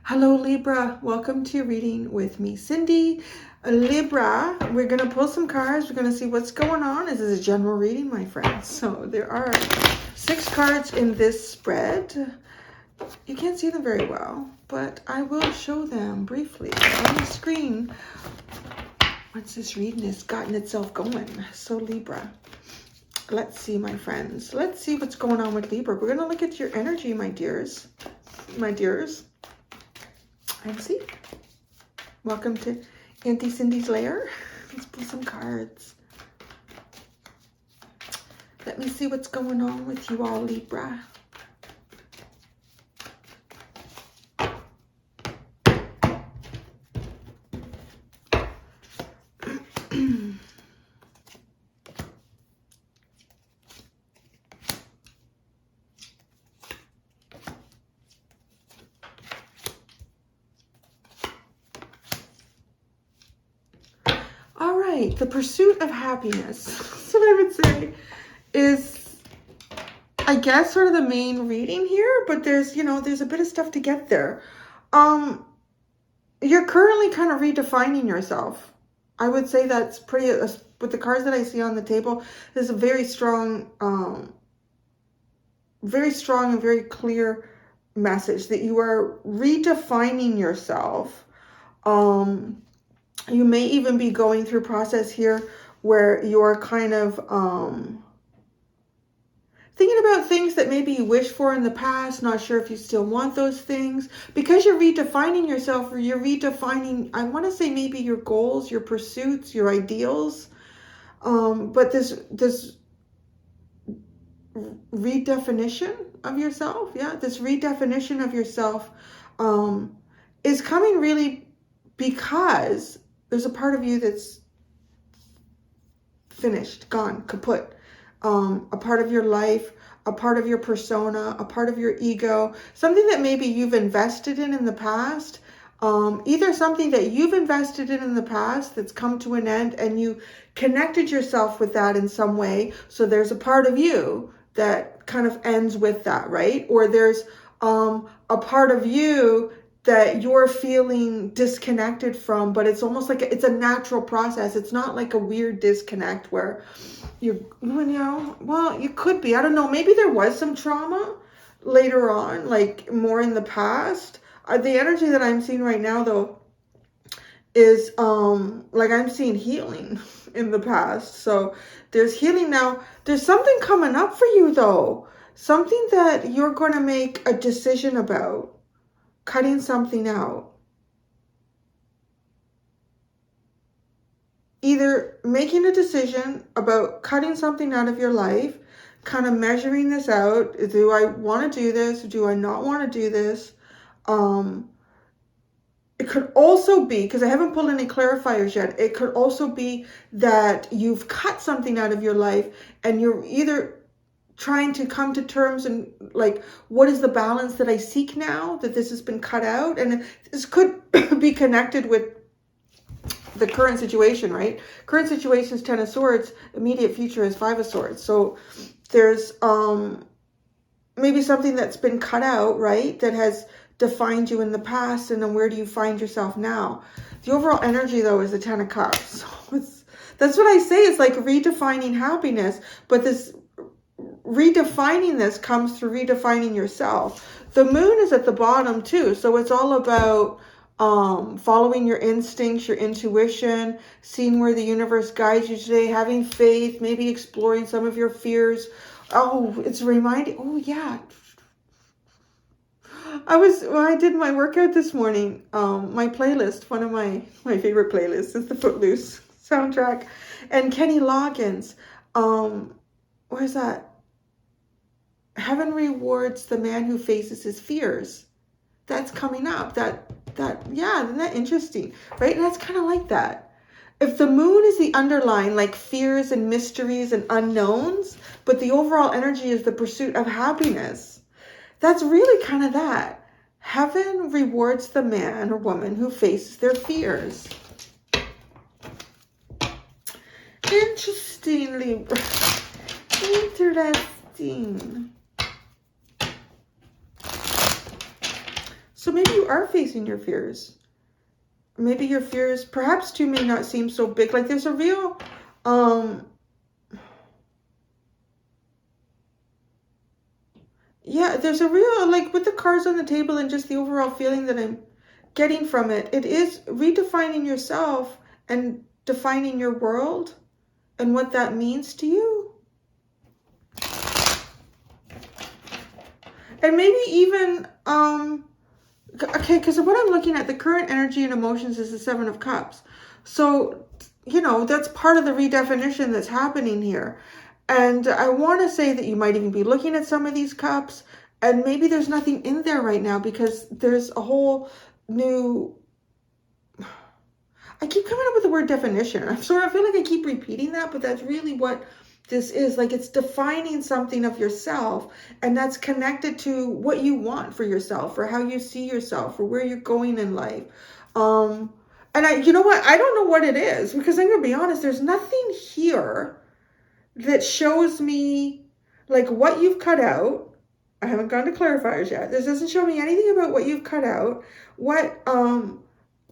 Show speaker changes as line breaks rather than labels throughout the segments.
Hello Libra, welcome to your reading with me, Cindy. Libra, we're going to pull some cards. We're going to see what's going on. This is a general reading, my friends. So there are 6 cards in this spread. You can't see them very well, but I will show them briefly on the screen once this reading has gotten itself going. So Libra, let's see, my friends. Let's see what's going on with Libra. We're going to look at your energy, my dears. My dears. And see. Welcome to Auntie Cindy's lair. Let's pull some cards. Let me see what's going on with you all, Libra. All right, the pursuit of happiness. That's what I would say is, I guess, sort of the main reading here, but there's, you know, there's a bit of stuff to get there. You're currently kind of redefining yourself. I would say that's pretty, with the cards that I see on the table, there's a very strong and very clear message that you are redefining yourself. You may even be going through a process here where you're kind of thinking about things that maybe you wished for in the past, not sure if you still want those things. Because you're redefining yourself, or you're redefining, I want to say maybe your goals, your pursuits, your ideals. But this redefinition of yourself, this redefinition of yourself is coming really because there's a part of you that's finished, gone, kaput. A part of your life, a part of your persona, a part of your ego, something that maybe you've invested in the past, either something that you've invested in the past that's come to an end and you connected yourself with that in some way. So there's a part of you that kind of ends with that, right? Or there's a part of you that you're feeling disconnected from, but it's almost like it's a natural process. It's not like a weird disconnect where you know, well, you could be, I don't know, maybe there was some trauma later on, like more in the past. The energy that I'm seeing right now, though, is like I'm seeing healing in the past. So there's healing now. There's something coming up for you, though, something that you're going to make a decision about. Cutting something out. Either making a decision about cutting something out of your life, kind of measuring this out. Do I want to do this? Do I not want to do this? It could also be, because I haven't pulled any clarifiers yet, it could also be that you've cut something out of your life and you're either trying to come to terms and like, what is the balance that I seek now that this has been cut out? And this could be connected with the current situation, right? Current situation is 10 of Swords. Immediate future is 5 of Swords. So there's maybe something that's been cut out, right? That has defined you in the past. And then where do you find yourself now? The overall energy, though, is the 10 of Cups. So that's what I say. It's like redefining happiness. But this redefining this comes through redefining yourself. The moon is at the bottom too, so it's all about following your instincts, your intuition, seeing where the universe guides you today, having faith, maybe exploring some of your fears. Oh, it's reminding, oh yeah, when I did my workout this morning, my playlist, one of my favorite playlists is the Footloose soundtrack, and Kenny Loggins, where's that? Heaven rewards the man who faces his fears. That's coming up. Yeah, isn't that interesting? Right? And that's kind of like that. If the moon is the underlying, like fears and mysteries and unknowns, but the overall energy is the pursuit of happiness, that's really kind of that. Heaven rewards the man or woman who faces their fears. Interesting. Interesting, Libra. Interesting. So maybe you are facing your fears. Maybe your fears, perhaps too, may not seem so big. Like there's a real, yeah, there's a real, like with the cards on the table and just the overall feeling that I'm getting from it, it is redefining yourself and defining your world and what that means to you. And maybe even, okay, because what I'm looking at, the current energy and emotions is the Seven of Cups. So, you know, that's part of the redefinition that's happening here. And I want to say that you might even be looking at some of these cups and maybe there's nothing in there right now because there's a whole new... I keep coming up with the word definition. I feel like I keep repeating that, but that's really what this is. Like it's defining something of yourself and that's connected to what you want for yourself or how you see yourself or where you're going in life. And you know what? I don't know what it is because I'm going to be honest, there's nothing here that shows me like what you've cut out. I haven't gone to clarifiers yet. This doesn't show me anything about what you've cut out, what,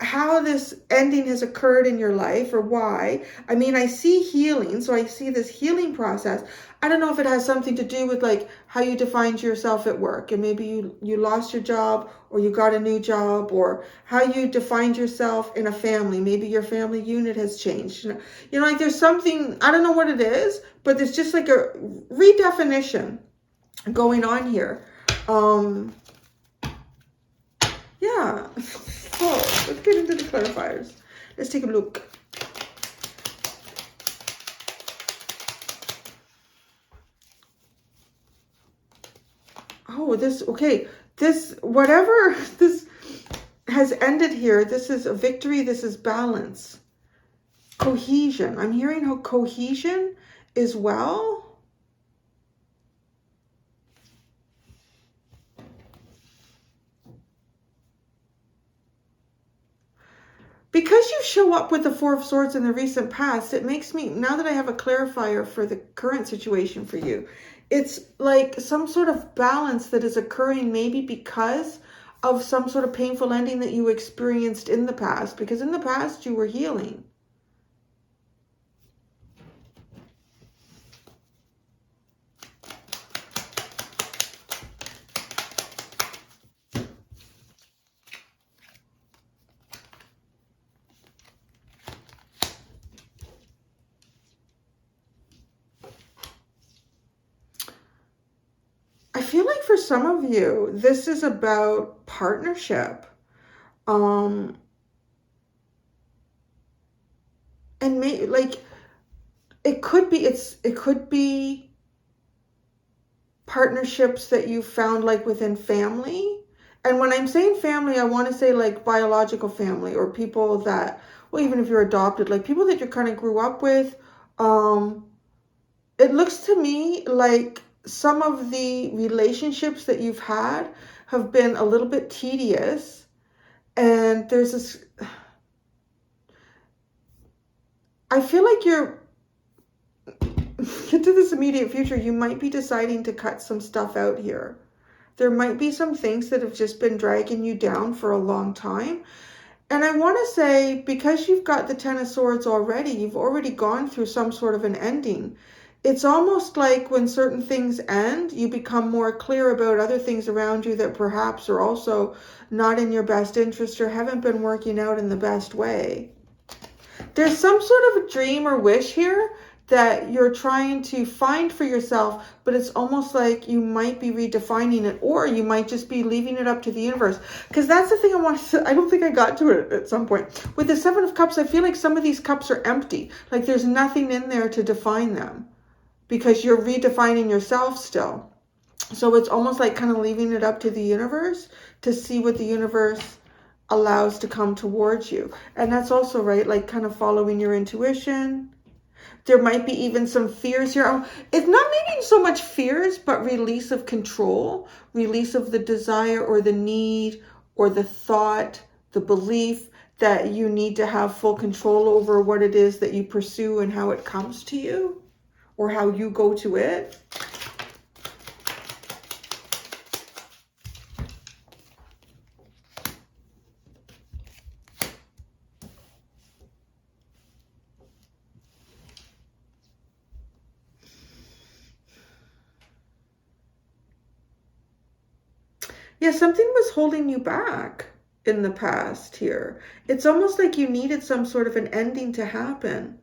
how this ending has occurred in your life or why. I mean, I see healing. So I see this healing process. I don't know if it has something to do with like how you defined yourself at work and maybe you lost your job or you got a new job or how you defined yourself in a family. Maybe your family unit has changed. You know, like there's something, I don't know what it is, but there's just like a redefinition going on here. Yeah. So let's get into the clarifiers. Let's take a look. Oh, whatever this has ended here, this is a victory, this is balance. Cohesion. I'm hearing how cohesion is well. Because you show up with the Four of Swords in the recent past, it makes me, now that I have a clarifier for the current situation for you, it's like some sort of balance that is occurring maybe because of some sort of painful ending that you experienced in the past. Because in the past, you were healing. I feel like for some of you, this is about partnership. And like it could be partnerships that you found like within family. And when I'm saying family, I want to say like biological family or people that, well, even if you're adopted, like people that you kind of grew up with. It looks to me like some of the relationships that you've had have been a little bit tedious. And there's this, I feel like into this immediate future, you might be deciding to cut some stuff out here. There might be some things that have just been dragging you down for a long time. And I want to say, because you've got the Ten of Swords already, you've already gone through some sort of an ending. It's almost like when certain things end, you become more clear about other things around you that perhaps are also not in your best interest or haven't been working out in the best way. There's some sort of a dream or wish here that you're trying to find for yourself, but it's almost like you might be redefining it, or you might just be leaving it up to the universe. Because that's the thing I don't think I got to it at some point. With the Seven of Cups, I feel like some of these cups are empty. Like there's nothing in there to define them because you're redefining yourself still. So it's almost like kind of leaving it up to the universe to see what the universe allows to come towards you. And that's also, right, like kind of following your intuition. There might be even some fears here. It's not maybe so much fears, but release of control, release of the desire or the need or the thought, the belief that you need to have full control over what it is that you pursue and how it comes to you. or how you go to it. Yeah, something was holding you back in the past here. It's almost like you needed some sort of an ending to happen.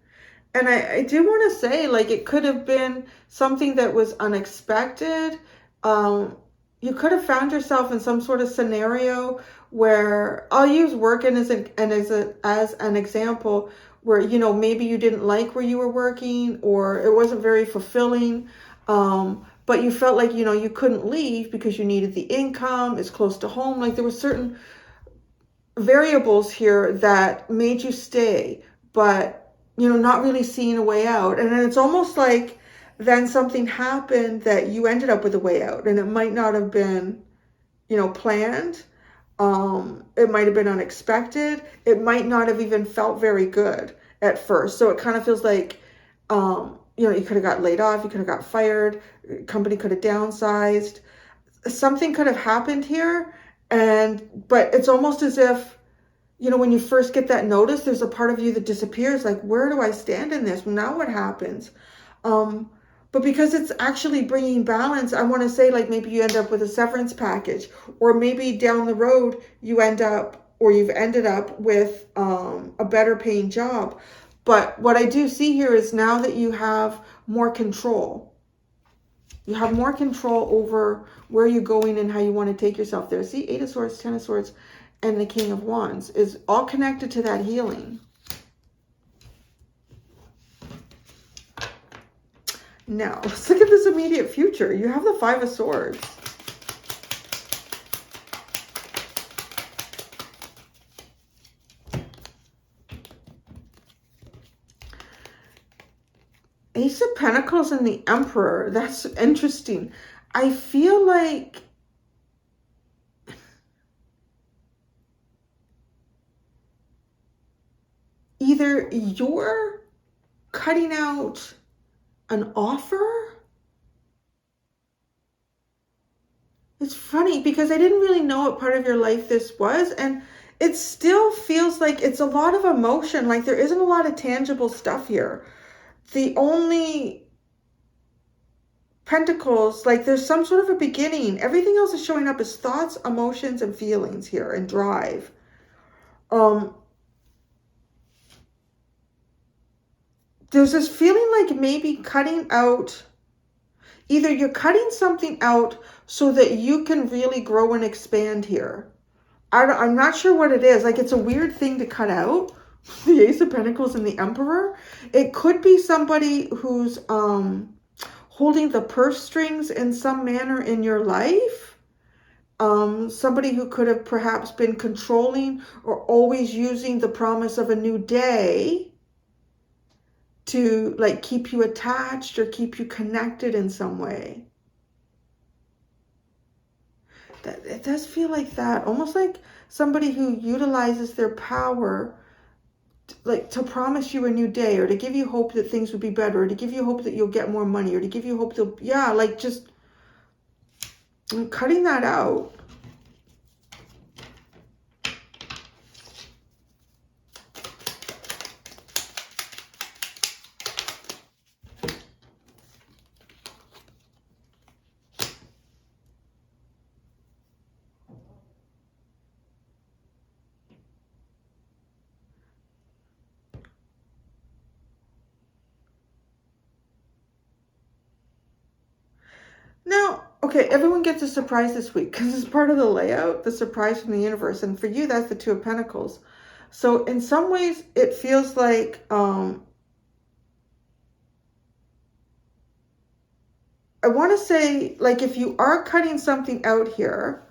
And I do want to say, like, it could have been something that was unexpected. You could have found yourself in some sort of scenario where I'll use working as an example where, you know, maybe you didn't like where you were working or it wasn't very fulfilling. But you felt like, you know, you couldn't leave because you needed the income, it's close to home. Like there were certain variables here that made you stay, but, you know, not really seeing a way out. And then it's almost like then something happened that you ended up with a way out, and it might not have been, you know, planned. It might have been unexpected. It might not have even felt very good at first. So it kind of feels like, you know, you could have got laid off, you could have got fired, company could have downsized. Something could have happened here. But it's almost as if, you know, when you first get that notice, there's a part of you that disappears. Like, where do I stand in this? Now what happens? But because it's actually bringing balance, I want to say, like, maybe you end up with a severance package, or maybe down the road you've ended up with a better paying job. But what I do see here is now that you have more control. You have more control over where you're going and how you want to take yourself there. See, 8 of Swords, 10 of Swords, and the King of Wands is all connected to that healing. Now, let's look at this immediate future. You have the 5 of Swords. Ace of Pentacles and the Emperor. That's interesting. I feel like either you're cutting out an offer. It's funny because I didn't really know what part of your life this was, and it still feels like it's a lot of emotion. Like there isn't a lot of tangible stuff here. The only Pentacles, like there's some sort of a beginning. Everything else is showing up as thoughts, emotions, and feelings here, and drive. There's this feeling like maybe cutting out, either you're cutting something out so that you can really grow and expand here. I'm not sure what it is. Like it's a weird thing to cut out. The Ace of Pentacles and the Emperor. It could be somebody who's holding the purse strings in some manner in your life. Somebody who could have perhaps been controlling or always using the promise of a new day to like keep you attached or keep you connected in some way. It does feel like that. Almost like somebody who utilizes their power like to promise you a new day, or to give you hope that things would be better, or to give you hope that you'll get more money, or to give you hope that, yeah, like just cutting that out. Now, okay, everyone gets a surprise this week because it's part of the layout, the surprise from the universe. And for you, that's the 2 of Pentacles. So in some ways, it feels like I want to say, like, if you are cutting something out here,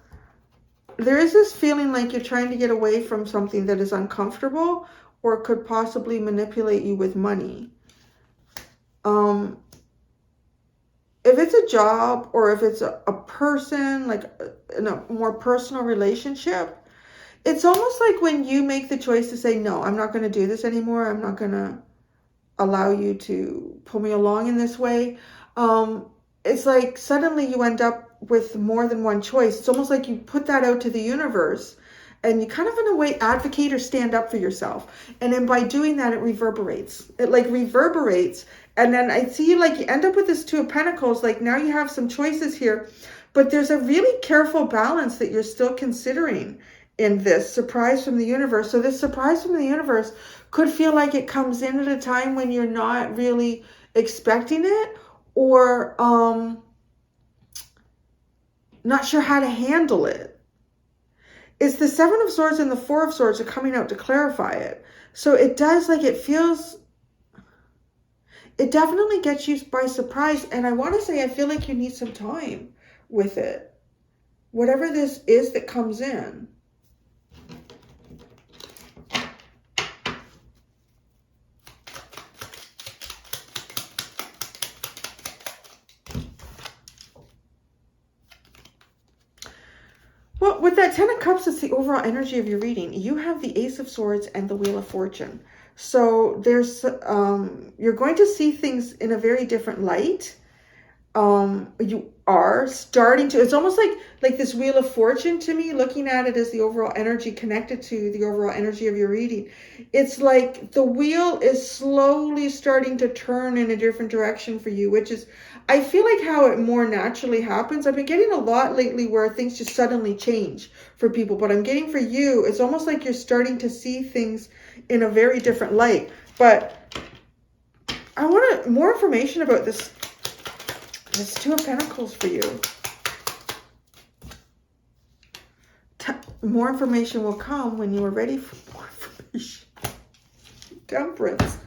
there is this feeling like you're trying to get away from something that is uncomfortable or could possibly manipulate you with money. If it's a job or if it's a person, like in a more personal relationship, it's almost like when you make the choice to say, no, I'm not going to do this anymore. I'm not going to allow you to pull me along in this way. It's like suddenly you end up with more than one choice. It's almost like you put that out to the universe and you kind of in a way advocate or stand up for yourself. And then by doing that, it reverberates. It like reverberates. And then I see like you end up with this Two of Pentacles. Like now you have some choices here, but there's a really careful balance that you're still considering in this surprise from the universe. So this surprise from the universe could feel like it comes in at a time when you're not really expecting it, or not sure how to handle it. It's the Seven of Swords and the Four of Swords are coming out to clarify it. So it does, like, it feels, it definitely gets you by surprise. And I want to say, I feel like you need some time with it. Whatever this is that comes in. Well, with that Ten of Cups, it's the overall energy of your reading. You have the Ace of Swords and the Wheel of Fortune. So there's, you're going to see things in a very different light. You are starting to, it's almost like this Wheel of Fortune to me, looking at it as the overall energy connected to the overall energy of your reading. It's like the wheel is slowly starting to turn in a different direction for you, which is, I feel like how it more naturally happens. I've been getting a lot lately where things just suddenly change for people, but I'm getting for you, it's almost like you're starting to see things in a very different light. But I want more information about this Two of Pentacles for you. More information will come when you are ready for more information. Temperance.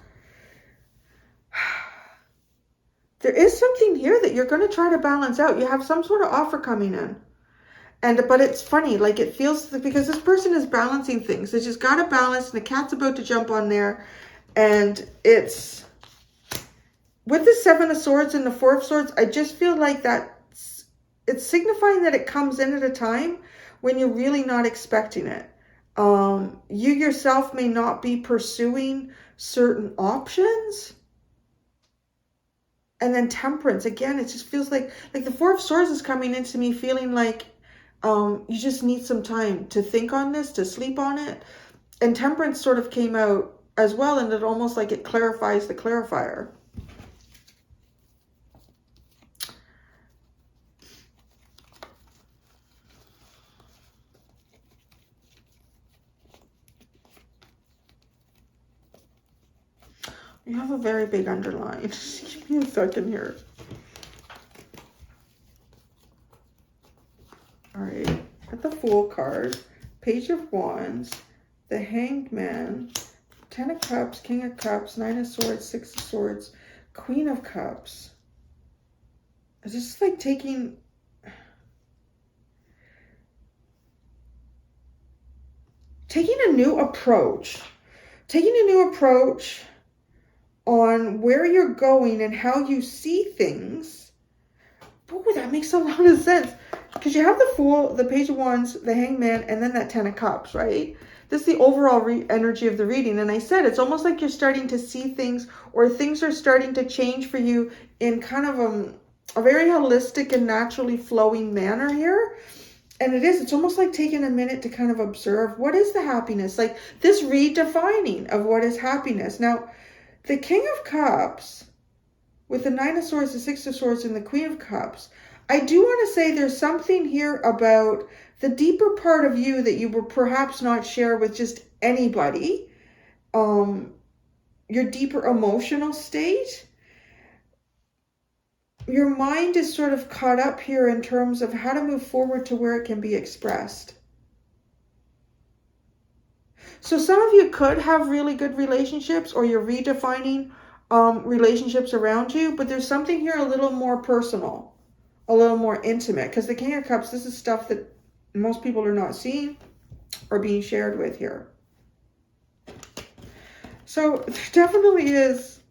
There is something here that you're going to try to balance out. You have some sort of offer coming in. But it's funny, like it feels, because this person is balancing things. They just got to balance, and the cat's about to jump on there. And it's, with the Seven of Swords and the Four of Swords, I just feel like it's signifying that it comes in at a time when you're really not expecting it. You yourself may not be pursuing certain options. And then Temperance, again, it just feels like the Four of Swords is coming into me feeling like you just need some time to think on this, to sleep on it. And Temperance sort of came out as well, and it almost like it clarifies the clarifier. You have a very big underline. Give me a second here. All right. At the Fool card, Page of Wands, the Hanged Man, Ten of Cups, King of Cups, Nine of Swords, Six of Swords, Queen of Cups. Is this like taking a new approach? Taking a new approach on where you're going and how you see things. Oh, that makes a lot of sense. Because you have the Fool, the Page of Wands, the Hanged Man, and then that Ten of Cups, right? This is the overall energy of the reading. And I said, it's almost like you're starting to see things, or things are starting to change for you in kind of a very holistic and naturally flowing manner here. And it's almost like taking a minute to kind of observe, what is the happiness? Like this redefining of what is happiness. Now, the King of Cups, with the Nine of Swords, the Six of Swords, and the Queen of Cups, I do want to say there's something here about the deeper part of you that you will perhaps not share with just anybody. Your deeper emotional state. Your mind is sort of caught up here in terms of how to move forward to where it can be expressed. So some of you could have really good relationships, or you're redefining relationships around you, but there's something here a little more personal, a little more intimate, because the King of Cups, this is stuff that most people are not seeing or being shared with here. So there definitely is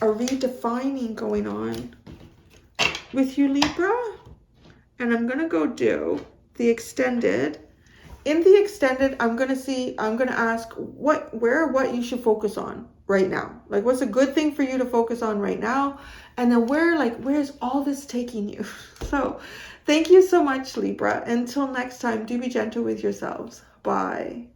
a redefining going on with you, Libra. And I'm going to go do the extended in the extended, I'm going to ask what you should focus on right now. Like, what's a good thing for you to focus on right now? And then where's all this taking you? So thank you so much, Libra. Until next time, do be gentle with yourselves. Bye.